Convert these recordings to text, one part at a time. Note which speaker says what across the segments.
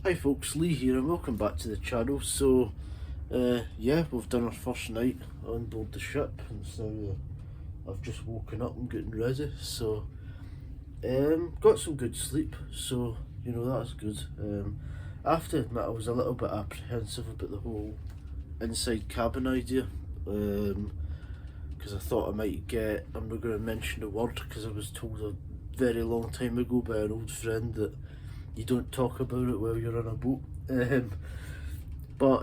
Speaker 1: Hi folks, Lee here and welcome back to the channel. So yeah, we've done our first night on board the ship and so I've just woken up and getting ready. So got some good sleep, so you know that's good. I have to admit I was a little bit apprehensive about the whole inside cabin idea, because I thought I might get, I'm not going to mention the word because I was told a very long time ago by an old friend that you don't talk about it while you're on a boat. But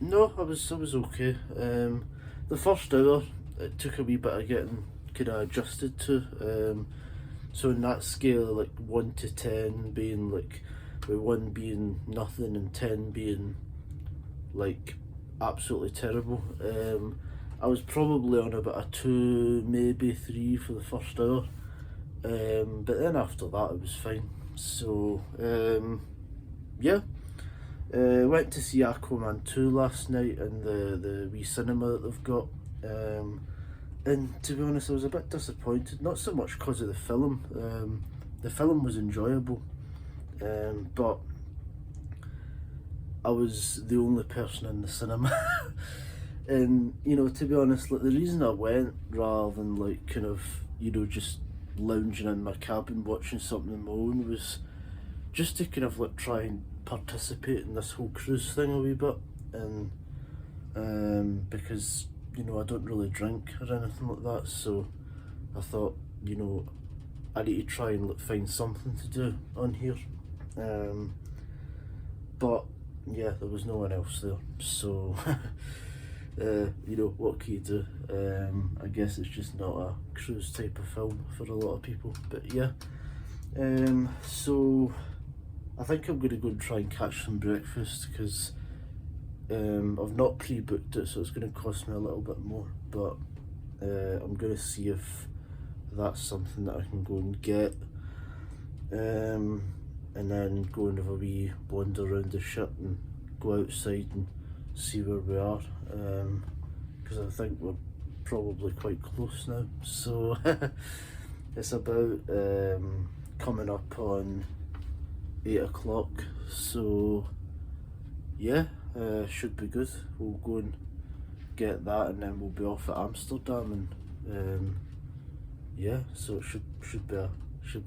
Speaker 1: no, I was okay. The first hour it took a wee bit of getting kind of adjusted to. So in that scale, like 1 to 10 being like, with 1 being nothing and 10 being like absolutely terrible. I was probably on about a 2, maybe 3 for the first hour. But then after that it was fine. So yeah, went to see Aquaman 2 last night in the wee cinema that they've got. And to be honest, I was a bit disappointed, not so much because of the film. The film was enjoyable, but I was the only person in the cinema. And you know, to be honest, like the reason I went rather than like kind of, you know, just lounging in my cabin watching something on my own was just to kind of like try and participate in this whole cruise thing a wee bit. And because you know I don't really drink or anything like that, so I thought, you know, I need to try and like find something to do on here. But yeah, there was no one else there, so you know, what can you do? I guess it's just not a cruise type of film for a lot of people, but yeah. So I think I'm going to go and try and catch some breakfast because I've not pre-booked it, so it's going to cost me a little bit more, but I'm going to see if that's something that I can go and get, and then go and have a wee wander around the ship and go outside and see where we are, because I think we're probably quite close now. So it's about coming up on 8 o'clock, so yeah, should be good. We'll go and get that and then we'll be off at Amsterdam, and yeah, so it should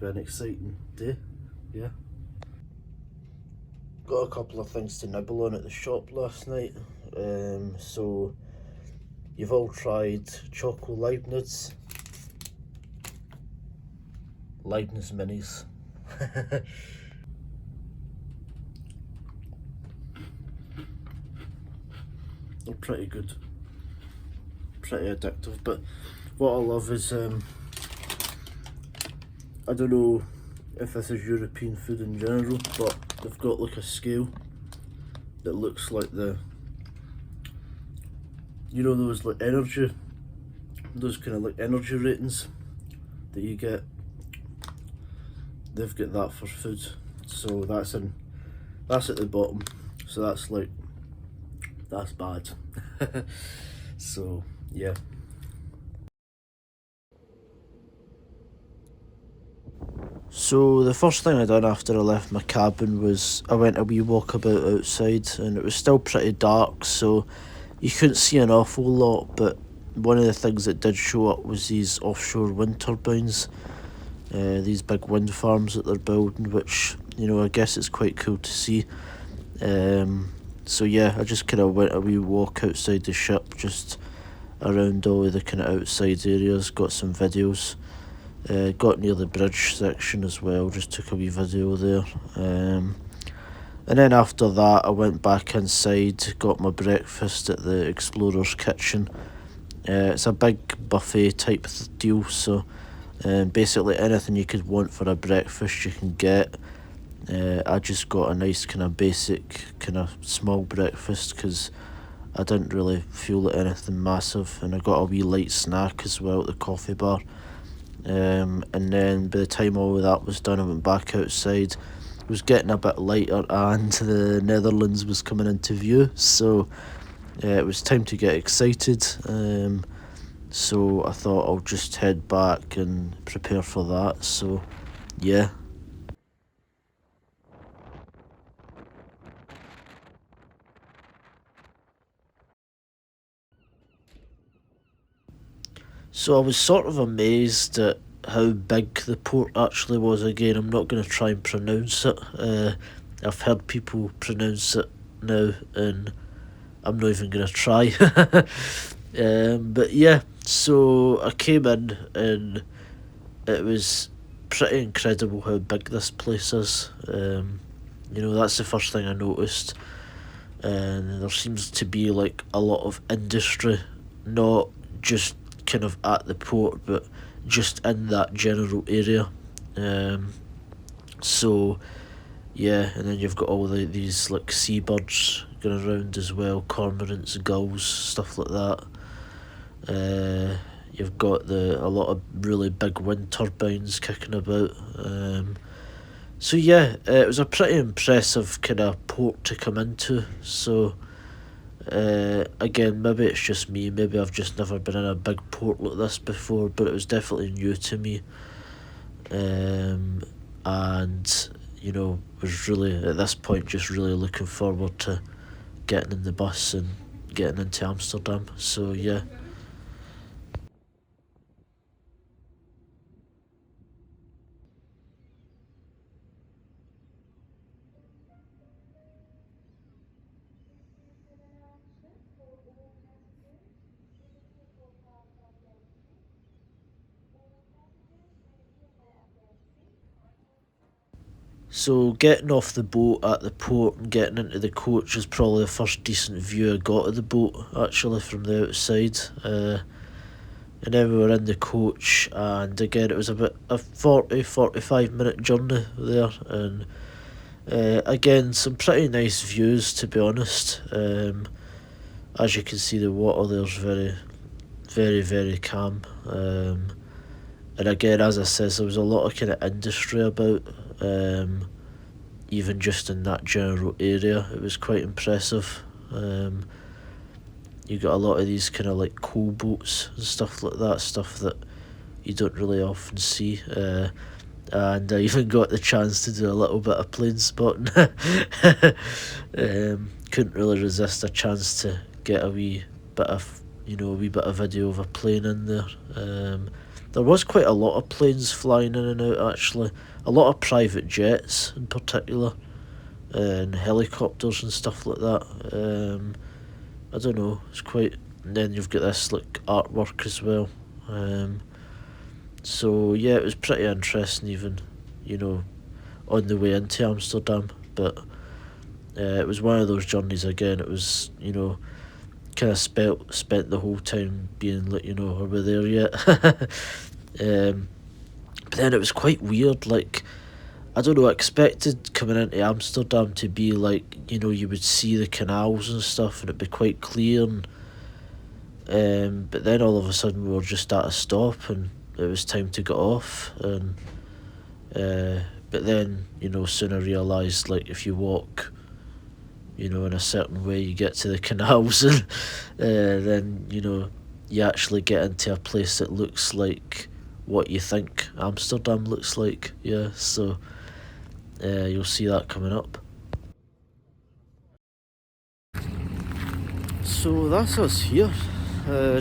Speaker 1: be an exciting day. Yeah, got a couple of things to nibble on at the shop last night. So you've all tried Choco Leibniz minis. They're pretty good, pretty addictive, but what I love is I don't know if this is European food in general, but they've got like a scale that looks like you know, those like energy, those kind of like energy ratings that you get. They've got that for food, so that's at the bottom, so that's bad. So yeah. So the first thing I done after I left my cabin was I went a wee walk about outside, and it was still pretty dark, so you couldn't see an awful lot, but one of the things that did show up was these offshore wind turbines, these big wind farms that they're building, which, you know, I guess it's quite cool to see. So yeah, I just kind of went a wee walk outside the ship, just around all of the kind of outside areas, got some videos. Got near the bridge section as well, just took a wee video there. And then after that I went back inside, got my breakfast at the Explorer's Kitchen. It's a big buffet type deal, so basically anything you could want for a breakfast you can get. I just got a nice kind of basic kind of small breakfast because I didn't really feel like anything massive, and I got a wee light snack as well at the coffee bar. And then by the time all of that was done, I went back outside. It was getting a bit lighter and the Netherlands was coming into view, so it was time to get excited. So I thought I'll just head back and prepare for that, so yeah. So I was sort of amazed at how big the port actually was. Again, I'm not going to try and pronounce it. I've heard people pronounce it now, and I'm not even going to try. But yeah, so I came in, and it was pretty incredible how big this place is. You know, that's the first thing I noticed. And there seems to be like a lot of industry, not just kind of at the port, but just in that general area. So yeah, and then you've got all these like seabirds going around as well, cormorants, gulls, stuff like that. You've got a lot of really big wind turbines kicking about. So yeah, it was a pretty impressive kind of port to come into. So again, maybe it's just me. Maybe I've just never been in a big port like this before, but it was definitely new to me. And you know, was really at this point just really looking forward to getting in the bus and getting into Amsterdam. So yeah. So getting off the boat at the port and getting into the coach is probably the first decent view I got of the boat, actually, from the outside. And then we were in the coach, and again it was about a 45 minute journey there, and again some pretty nice views, to be honest. As you can see, the water there's very calm. And again, as I says, there was a lot of kind of industry about, even just in that general area. It was quite impressive. You got a lot of these kind of like coal boats and stuff like that, stuff that you don't really often see. And I even got the chance to do a little bit of plane spotting. Couldn't really resist a chance to get a wee bit of, you know, a wee bit of video of a plane in there. There was quite a lot of planes flying in and out, actually. A lot of private jets in particular, and helicopters and stuff like that. I don't know, it's quite... And then you've got this like artwork as well. So yeah, it was pretty interesting, even, you know, on the way into Amsterdam. But it was one of those journeys. Again, it was, you know, kind of spent the whole time being like, you know, are we there yet? But then it was quite weird, like, I don't know, I expected coming into Amsterdam to be like, you know, you would see the canals and stuff and it'd be quite clear, and but then all of a sudden we were just at a stop and it was time to get off, and but then, you know, soon I realised, like, if you walk, you know, in a certain way, you get to the canals, and then, you know, you actually get into a place that looks like what you think Amsterdam looks like. Yeah, so you'll see that coming up. So that's us here.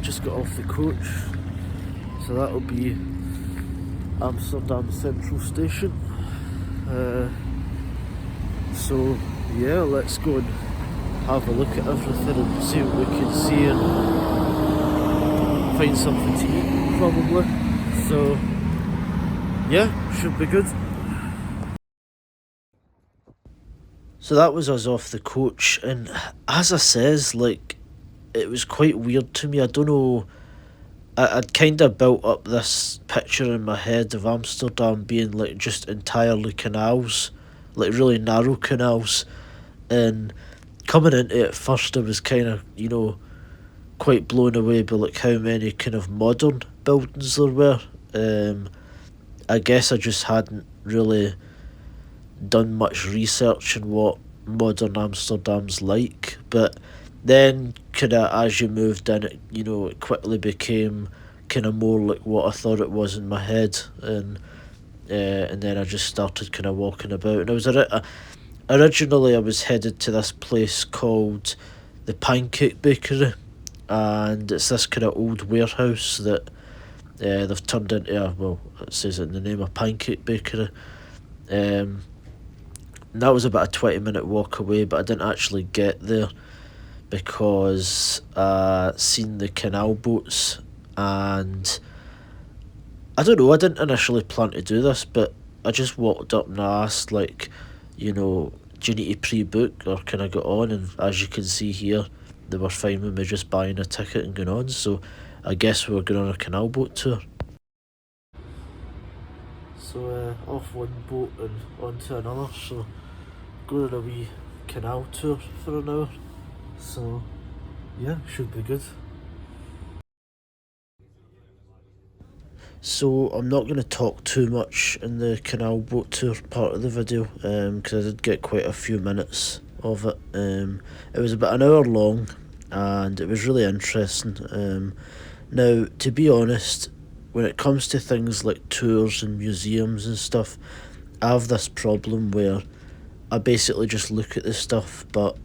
Speaker 1: Just got off the coach, so that'll be Amsterdam Central Station. So yeah, let's go and have a look at everything and see what we can see and find something to eat, probably. So yeah, should be good. So that was us off the coach, and as I says, like, it was quite weird to me. I don't know, I'd kind of built up this picture in my head of Amsterdam being like just entirely canals, like really narrow canals, and coming into it first I was kind of, you know, quite blown away by like how many kind of modern buildings there were. I guess I just hadn't really done much research in what modern Amsterdam's like, but then kind of as you moved in, it, you know, it quickly became kind of more like what I thought it was in my head, and then I just started kind of walking about, and I was originally I was headed to this place called the Pancake Bakery, and it's this kind of old warehouse that they've turned into a, well, it says it in the name, a pancake bakery. Um, and that was about a 20-minute walk away, but I didn't actually get there because I seen the canal boats, and I don't know, I didn't initially plan to do this, but I just walked up and I asked, like, do you need to pre-book or can I get on? And as you can see here, they were fine with me just buying a ticket and going on, so I guess we were going on a canal boat tour. So off one boat and on to another, so going on a wee canal tour for an hour, so yeah, should be good. So I'm not going to talk too much in the canal boat tour part of the video, because I did get quite a few minutes of it. It was about an hour long, and it was really interesting. Now, to be honest, when it comes to things like tours and museums and stuff, I have this problem where I basically just look at the stuff, but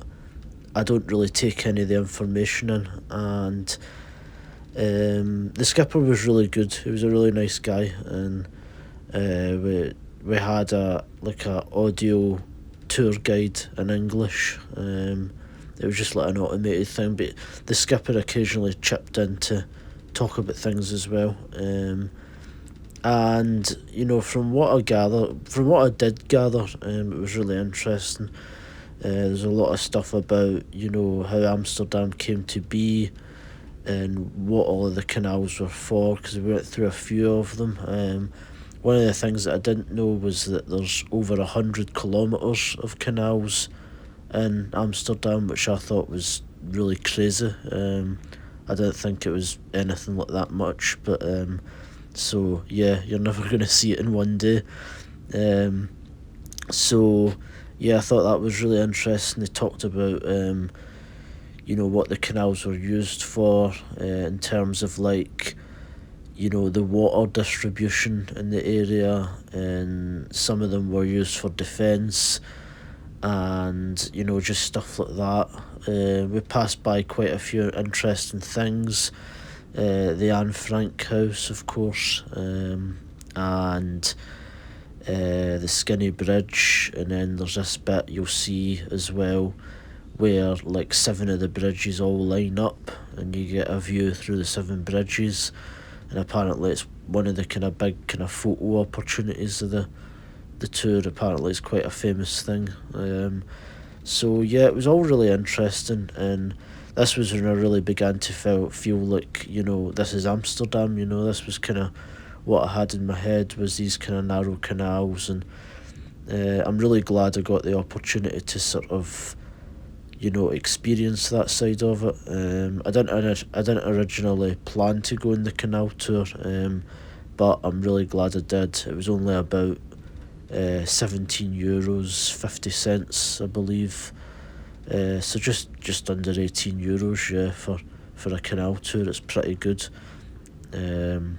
Speaker 1: I don't really take any of the information in, and the skipper was really good. He was a really nice guy, and we had a audio tour guide in English. It was just like an automated thing, but the skipper occasionally chipped in to talk about things as well. And from what I did gather, it was really interesting. There's a lot of stuff about how Amsterdam came to be and what all of the canals were for, because we went through a few of them. One of the things that I didn't know was that there's over 100 kilometres of canals in Amsterdam, which I thought was really crazy. I didn't think it was anything like that much, but so yeah, you're never going to see it in one day. So yeah, I thought that was really interesting. They talked about what the canals were used for, in terms of like the water distribution in the area, and some of them were used for defence, and just stuff like that. We passed by quite a few interesting things. The Anne Frank house, of course, and the Skinny Bridge, and then there's this bit you'll see as well where like 7 of the bridges all line up and you get a view through the 7 bridges, and apparently it's one of the kind of big kind of photo opportunities of the tour. Apparently it's quite a famous thing. So yeah, it was all really interesting, and this was when I really began to feel like this is Amsterdam. This was kind of what I had in my head, was these kind of narrow canals, and I'm really glad I got the opportunity to sort of experience that side of it. I didn't originally plan to go on the canal tour, but I'm really glad I did. It was only about €17.50, I believe. So just under €18, yeah, for a canal tour. It's pretty good. And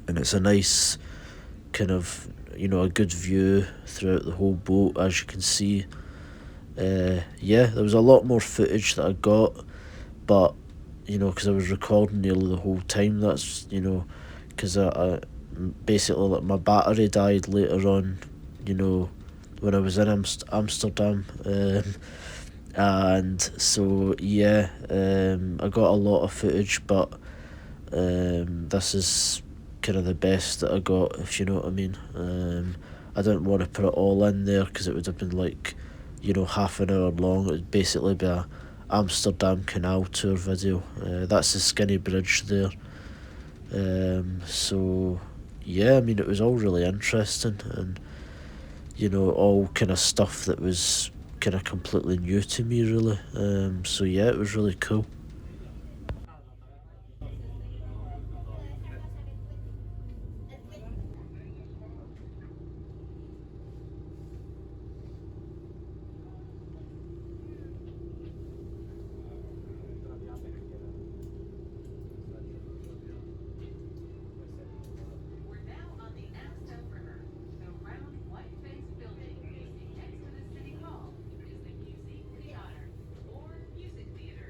Speaker 1: it's a nice kind of a good view throughout the whole boat, as you can see. Yeah, there was a lot more footage that I got, but because I was recording nearly the whole time. That's because I basically, like, my battery died later on, when I was in Amsterdam, and so yeah, I got a lot of footage, but this is kind of the best that I got, if you know what I mean. I didn't want to put it all in there because it would have been like half an hour long. It would basically be a Amsterdam Canal tour video. That's the Skinny Bridge there. So yeah, I mean, it was all really interesting, and all kind of stuff that was kind of completely new to me, really. So yeah, it was really cool.
Speaker 2: We're now on the Amsterdam River. The round white-faced building next to the City Hall is the Muziek Theater, or Music Theater.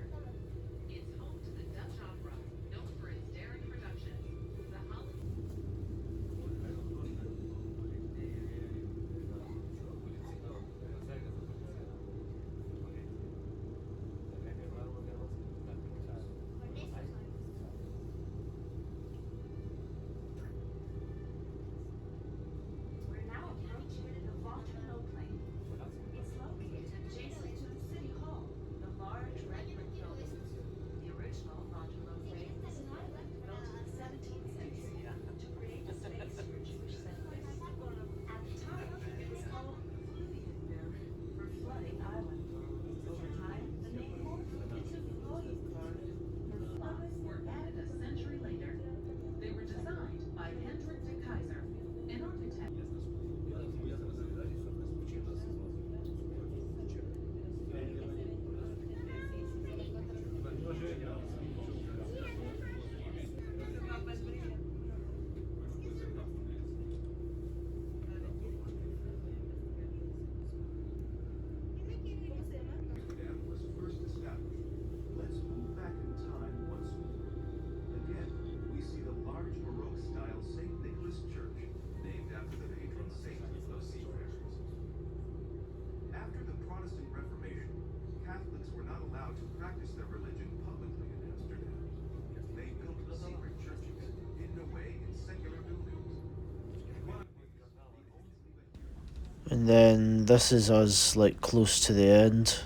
Speaker 1: And then this is us like close to the end,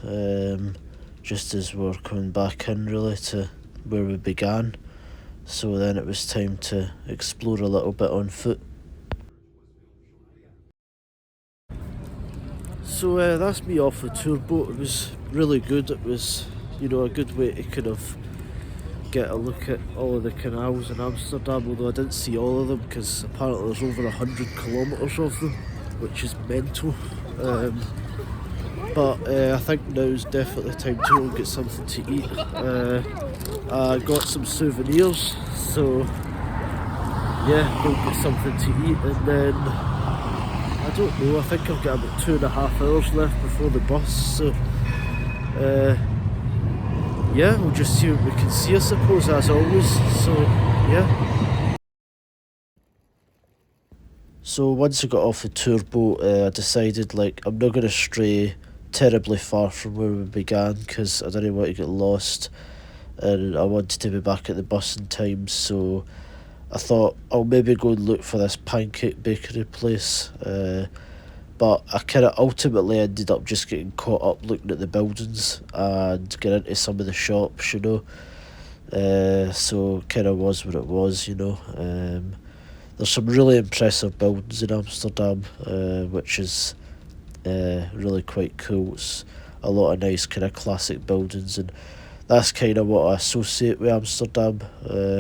Speaker 1: just as we're coming back in really to where we began. So then it was time to explore a little bit on foot. So that's me off the tour boat. It was really good. It was, a good way to kind of get a look at all of the canals in Amsterdam, although I didn't see all of them because apparently there's over 100 kilometres of them, which is mental. But I think now's definitely time to go and get something to eat. I got some souvenirs, so yeah, go get something to eat, and then I don't know, I think I've got about 2.5 hours left before the bus, so yeah, we'll just see what we can see, I suppose, as always. So yeah. So once I got off the tour boat, I decided like I'm not going to stray terribly far from where we began because I didn't want to get lost, and I wanted to be back at the bus in time. So I thought I'll maybe go and look for this pancake bakery place. But I kind of ultimately ended up just getting caught up looking at the buildings and getting into some of the shops, so kind of was what it was, There's some really impressive buildings in Amsterdam, which is really quite cool. It's a lot of nice kind of classic buildings, and that's kind of what I associate with Amsterdam.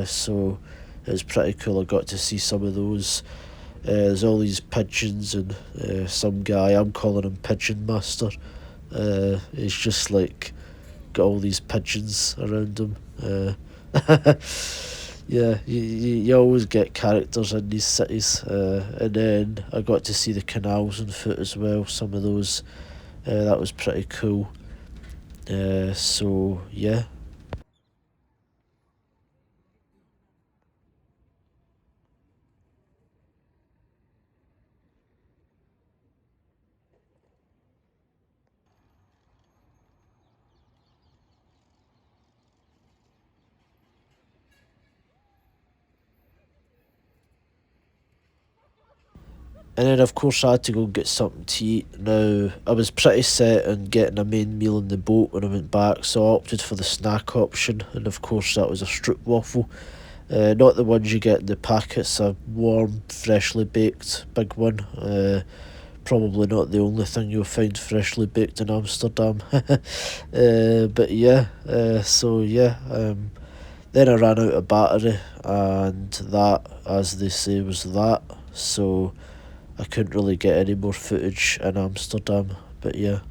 Speaker 1: So it was pretty cool. I got to see some of those. There's all these pigeons and some guy, I'm calling him Pigeon Master. He's just like got all these pigeons around him. Yeah, you always get characters in these cities. And then I got to see the canals on foot as well, some of those. That was pretty cool. So yeah. And then of course I had to go and get something to eat. Now I was pretty set on getting a main meal in the boat when I went back, so I opted for the snack option, and of course that was a Stroopwafel. Not the ones you get in the packets, a warm, freshly baked big one. Probably not the only thing you'll find freshly baked in Amsterdam. But yeah, so yeah, then I ran out of battery, and that, as they say, was that. So I couldn't really get any more footage in Amsterdam, but yeah.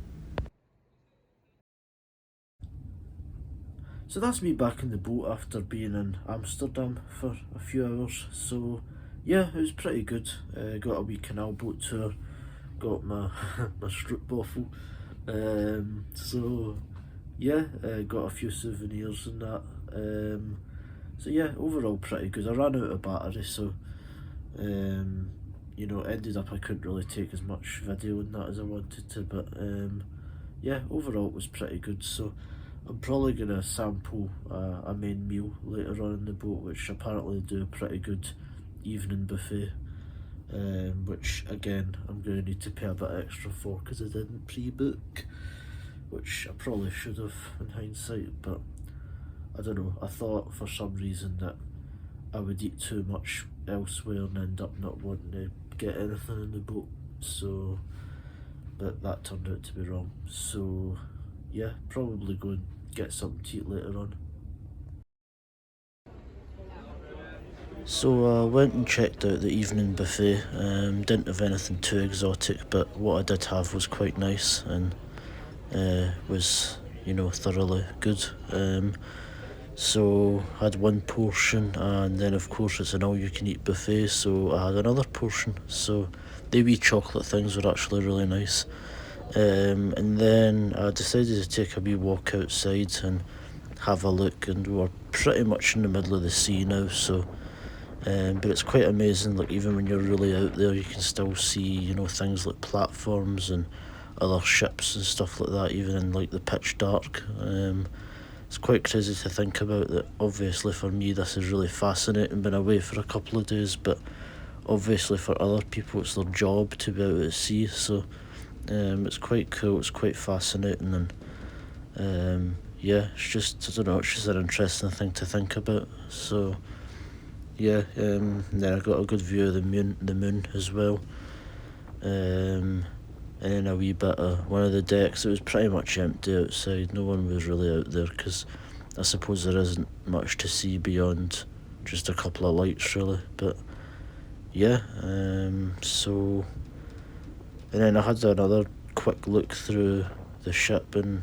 Speaker 1: So that's me back in the boat after being in Amsterdam for a few hours. So yeah, it was pretty good. Got a wee canal boat tour, got my my Stroopwafel. So yeah, got a few souvenirs and that. So yeah, overall pretty good. I ran out of battery, so ended up I couldn't really take as much video on that as I wanted to, but yeah, overall it was pretty good. So I'm probably going to sample a main meal later on in the boat, which apparently do a pretty good evening buffet, which again I'm going to need to pay a bit extra for because I didn't pre-book, which I probably should have in hindsight, but I don't know, I thought for some reason that I would eat too much elsewhere and end up not wanting to get anything in the boat, so, but that turned out to be wrong. So yeah, probably go and get something to eat later on. So I went and checked out the evening buffet. Didn't have anything too exotic, but what I did have was quite nice and was, thoroughly good. So I had one portion, and then of course it's an all-you-can-eat buffet, so I had another portion. So the wee chocolate things were actually really nice. And then I decided to take a wee walk outside and have a look, and we're pretty much in the middle of the sea now, so but it's quite amazing, like even when you're really out there you can still see, things like platforms and other ships and stuff like that, even in like the pitch dark. It's quite crazy to think about that. Obviously for me this is really fascinating, been away for a couple of days, but obviously for other people it's their job to be able to see, so it's quite cool, it's quite fascinating, and yeah, it's just, I don't know, it's just an interesting thing to think about. So yeah, then I got a good view of the moon as well, and then a wee bit of one of the decks. It was pretty much empty outside, no one was really out there, because I suppose there isn't much to see beyond just a couple of lights really. But yeah, so, and then I had another quick look through the ship, and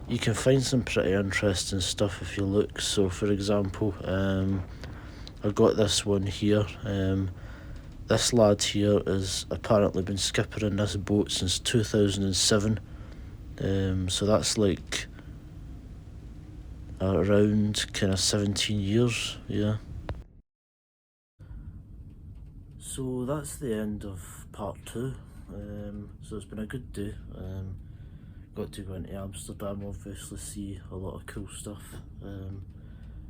Speaker 1: you can find some pretty interesting stuff if you look. So for example, I got this one here. This lad here has apparently been skippering this boat since 2007. So that's like around kind of 17 years, yeah. So that's the end of part 2. So it's been a good day. Got to go into Amsterdam, obviously, see a lot of cool stuff.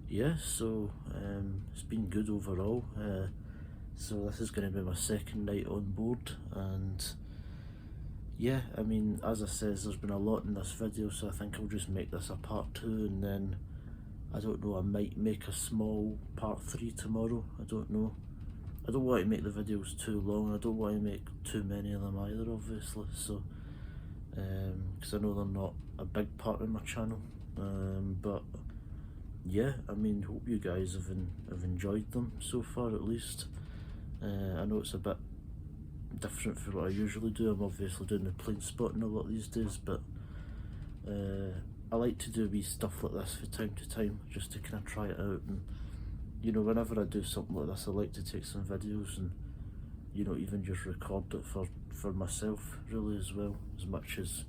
Speaker 1: Yeah, so it's been good overall. So this is going to be my second night on board, and yeah, I mean, as I says, there's been a lot in this video, so I think I'll just make this a part 2, and then, I don't know, I might make a small part 3 tomorrow, I don't know. I don't want to make the videos too long, I don't want to make too many of them either, obviously, so, because I know they're not a big part of my channel, but yeah, I mean, hope you guys have enjoyed them so far at least. I know it's a bit different from what I usually do. I'm obviously doing the plane spotting a lot these days, but I like to do wee stuff like this from time to time, just to kind of try it out. And you know, whenever I do something like this, I like to take some videos and, you know, even just record it for myself really as well, as much as,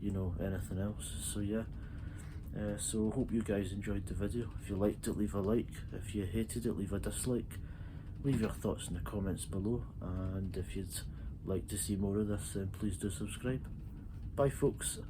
Speaker 1: you know, anything else. So yeah, so hope you guys enjoyed the video. If you liked it, leave a like. If you hated it, leave a dislike. Leave your thoughts in the comments below, and if you'd like to see more of this, then please do subscribe. Bye folks.